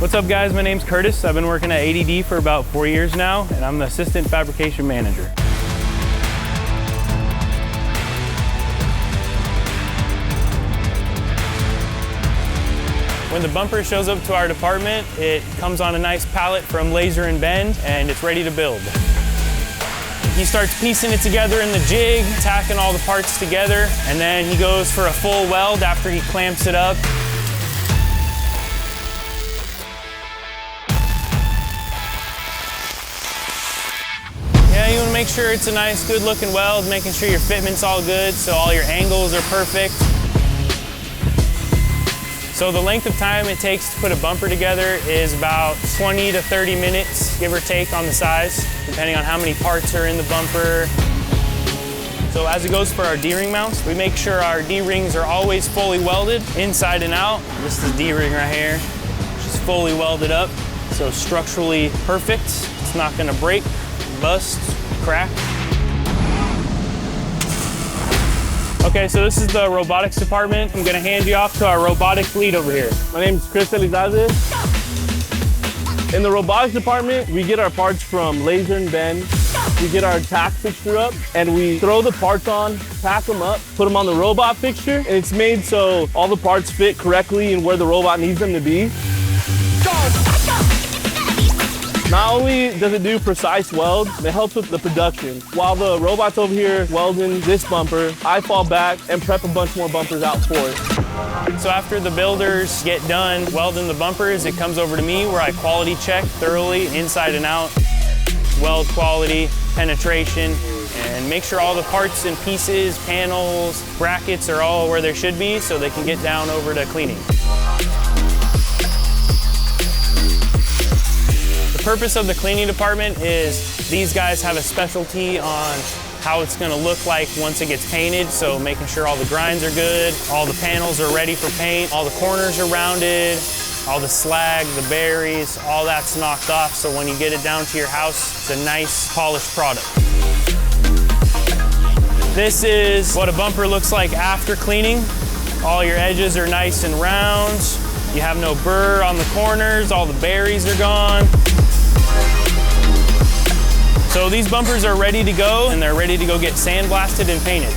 What's up guys, my name's Curtis. I've been working at ADD for about 4 years now, and I'm the Assistant Fabrication Manager. When the bumper shows up to our department, it comes on a nice pallet from Laser and Bend, and it's ready to build. He starts piecing it together in the jig, tacking all the parts together, and then he goes for a full weld after he clamps it up. Yeah, you want to make sure it's a nice, good-looking weld, making sure your fitment's all good, so all your angles are perfect. So the length of time it takes to put a bumper together is about 20 to 30 minutes, give or take on the size, depending on how many parts are in the bumper. So as it goes for our D-ring mounts, we make sure our D-rings are always fully welded inside and out. This is the D-ring right here, just fully welded up, so structurally perfect. It's not gonna break, bust, crack. Okay, so this is the robotics department. I'm gonna hand you off to our robotics lead over here. My name is Chris Elizaze. In the robotics department, we get our parts from Laser and Bend. We get our tack fixture up, and we throw the parts on, pack them up, put them on the robot fixture, and it's made so all the parts fit correctly and where the robot needs them to be. Not only does it do precise weld, it helps with the production. While the robot's over here welding this bumper, I fall back and prep a bunch more bumpers out for it. So after the builders get done welding the bumpers, it comes over to me where I quality check thoroughly inside and out, weld quality, penetration, and make sure all the parts and pieces, panels, brackets are all where they should be so they can get down over to cleaning. The purpose of the cleaning department is these guys have a specialty on how it's going to look like once it gets painted, so making sure all the grinds are good, all the panels are ready for paint, all the corners are rounded, all the slag, the berries, all that's knocked off, so when you get it down to your house, it's a nice polished product. This is what a bumper looks like after cleaning. All your edges are nice and round, you have no burr on the corners, all the berries are gone. So these bumpers are ready to go, and they're ready to go get sandblasted and painted.